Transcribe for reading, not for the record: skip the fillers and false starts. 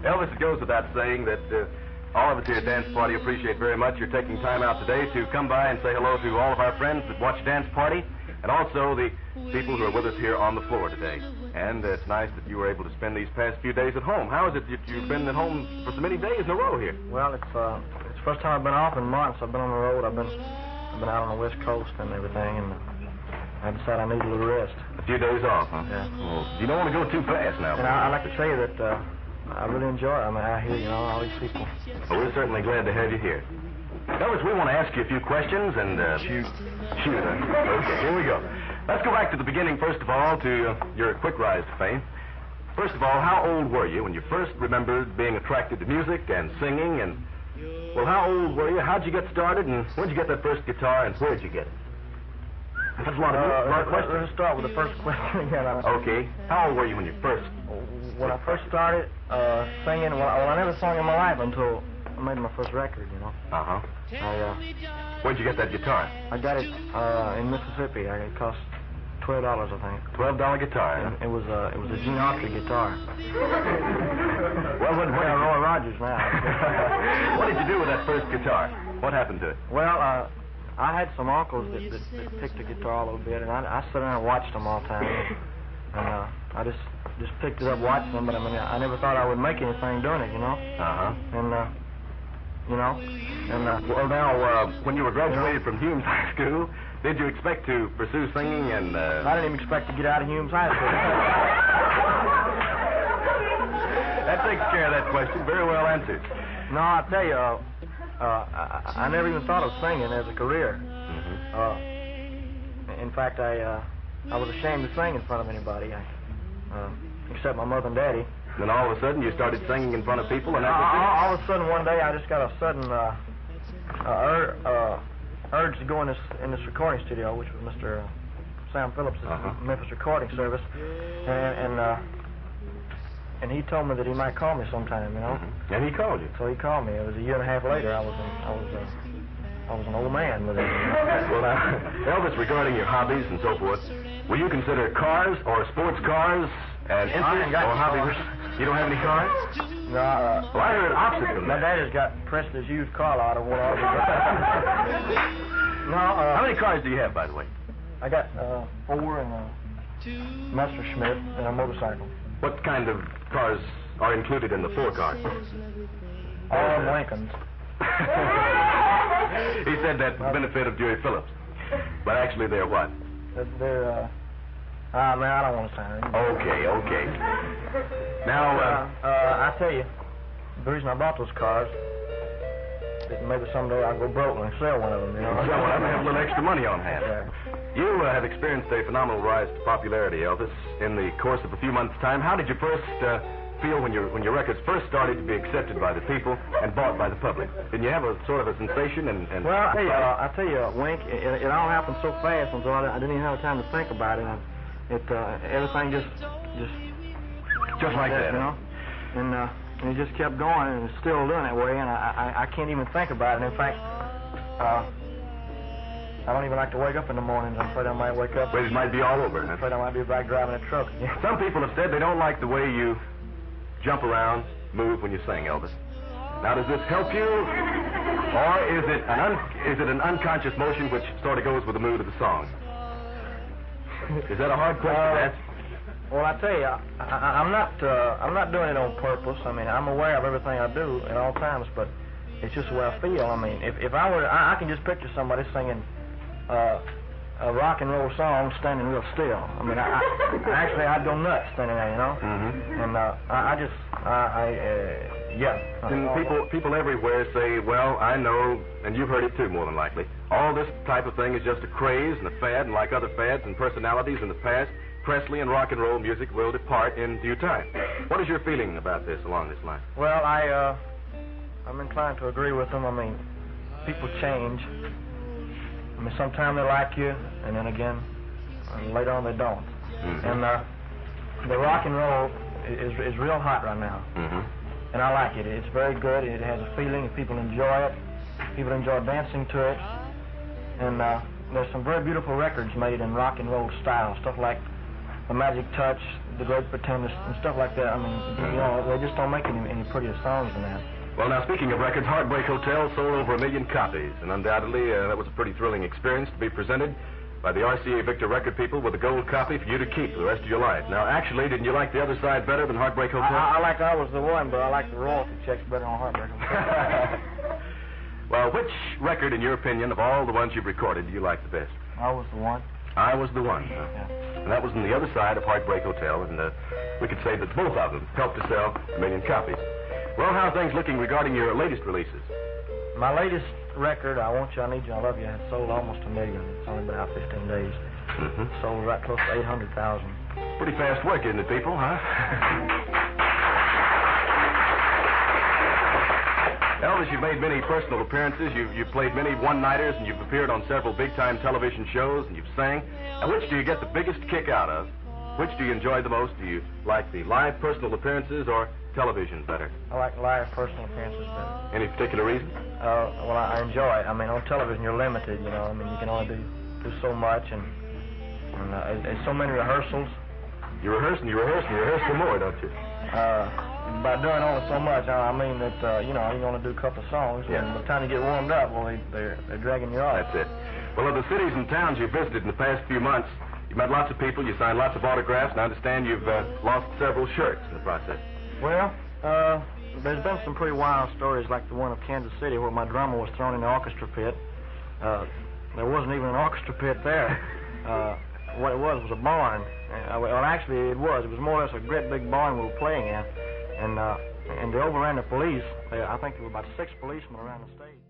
Elvis, it goes without saying that all of us here at Dance Party appreciate very much your taking time out today to come by and say hello to all of our friends that watch Dance Party, and also the people who are with us here on the floor today. And it's nice that you were able to spend these past few days at home. How is it that you've been at home for so many days in a row here? Well, it's the first time I've been off in months. I've been on the road. I've been out on the West Coast and everything, and I decided I need a little rest. A few days off, huh? Yeah. Well, you don't want to go too fast now. And I'd like to tell you that I really enjoy it. I mean, I hear, all these people. Well, we're certainly glad to have you here. Elvis, we want to ask you a few questions and... Shoot. Okay, here we go. Let's go back to the beginning, first of all, to your quick rise to fame. First of all, how old were you when you first remembered being attracted to music and singing? And, well, how old were you? How'd you get started? And when'd you get that first guitar, and where'd you get it? That's a lot of questions. Let's start with the first question again. Okay. How old were you when you first... When I first started singing, well, I never sung in my life until I made my first record, Uh-huh. Where'd you get that guitar? I got it in Mississippi. It cost $12, I think. $12 guitar, huh? It was a Gene Autry guitar. Well, what Roy Rogers now. What did you do with that first guitar? What happened to it? Well, I had some uncles that picked the guitar a little bit, and I sat around and watched them all the time. And I just picked it up watching them, but I mean, I never thought I would make anything doing it, Uh-huh. And, well, now, when you were graduated from Humes High School, did you expect to pursue singing and... I didn't even expect to get out of Humes High School. That takes care of that question. Very well answered. No, I tell you, I never even thought of singing as a career. Mm-hmm. In fact, I was ashamed to sing in front of anybody, except my mother and daddy. Then all of a sudden you started singing in front of people, and all of a sudden one day I just got a sudden urge to go in this recording studio, which was Mr. Sam Phillips' Memphis recording service, and he told me that he might call me sometime, Mm-hmm. And he called you. So he called me. It was a year and a half later. I was an old man with it. Well, Elvis, regarding your hobbies and so forth, will you consider cars or sports cars an interest or hobby? You don't have any cars? No. Well, I heard opposite from my that. dad has got Presley's used car lot of one of them. No. How many cars do you have, by the way? I got 4 and a Messerschmitt and a motorcycle. What kind of cars are included in the 4 cars? All Lincolns. He said that for the benefit of Jerry Phillips. But actually, they're what? They're, man, I don't want to sign it. Okay. Now, I tell you, the reason I bought those cars is maybe someday I'll go broke and sell one of them, So I have a little extra money on hand. Yeah. You have experienced a phenomenal rise to popularity, Elvis, in the course of a few months' time. How did you first feel when your records first started to be accepted by the people and bought by the public? Didn't you have a sort of a sensation? Well, I tell you, Wink, it all happened so fast until I didn't even have time to think about it. Everything just like that, And it just kept going, and it's still doing that way. And I can't even think about it. In fact, I don't even like to wake up in the mornings. I'm afraid I might wake up. Well, it might be all over. I'm afraid I might be back driving a truck. Some people have said they don't like the way you jump around, move when you sing, Elvis. Now, does this help you, or is it an unconscious motion which sort of goes with the mood of the song? Is that a hard question to answer? Well, I tell you, I'm not doing it on purpose. I mean, I'm aware of everything I do at all times, but it's just the way I feel. I mean, if I were, I can just picture somebody singing a rock and roll song standing real still. I mean, I'd go nuts standing there, Mm-hmm. And And people everywhere say, well, I know, and you've heard it too, more than likely, all this type of thing is just a craze and a fad, and like other fads and personalities in the past, Presley and rock and roll music will depart in due time. What is your feeling about this along this line? Well, I'm inclined to agree with them. I mean, people change. I mean, sometimes they like you, and then again, later on they don't. Mm-hmm. And the rock and roll is real hot right now. Mm-hmm. And I like it. It's very good. It has a feeling. People enjoy it. People enjoy dancing to it. And there's some very beautiful records made in rock and roll style. Stuff like The Magic Touch, The Great Pretender, and stuff like that. I mean, you know, they just don't make any prettier songs than that. Well, now, speaking of records, Heartbreak Hotel sold over 1 million copies, and undoubtedly that was a pretty thrilling experience to be presented by the RCA Victor record people with a gold copy for you to keep for the rest of your life. Now, actually, didn't you like the other side better than Heartbreak Hotel? I like I Was the One, but I like the royalty checks better on Heartbreak Hotel. Well, which record, in your opinion, of all the ones you've recorded, do you like the best? I Was the One. I Was the One. Yeah. And that was on the other side of Heartbreak Hotel, and we could say that both of them helped to sell 1 million copies. Well, how are things looking regarding your latest releases? My latest record, I Want You, I Need You, I Love You, has sold almost 1 million. It's only been out 15 days. Sold right close to 800,000. Pretty fast work, isn't it, people, huh? Elvis, you've made many personal appearances. You've played many one-nighters, and you've appeared on several big-time television shows, and you've sang. Now, which do you get the biggest kick out of? Which do you enjoy the most? Do you like the live personal appearances or television better? I like live personal appearances better. Any particular reason? Well, I enjoy it. I mean, on television, you're limited, you know. I mean, you can only do so much, and there's so many rehearsals. You rehearse and you rehearse and you rehearse some more, don't you? By doing only so much, I mean that, you know, you only do a couple of songs, Yeah. and by the time you get warmed up, well, they're dragging you off. That's it. Well, of the cities and towns you've visited in the past few months, you've met lots of people, you signed lots of autographs, and I understand you've lost several shirts in the process. Well, there's been some pretty wild stories, like the one of Kansas City, where my drummer was thrown in the orchestra pit. There wasn't even an orchestra pit there. What it was a barn. Well, actually, it was more or less a great big barn we were playing in. And they overran the police. I think there were about 6 policemen around the stage.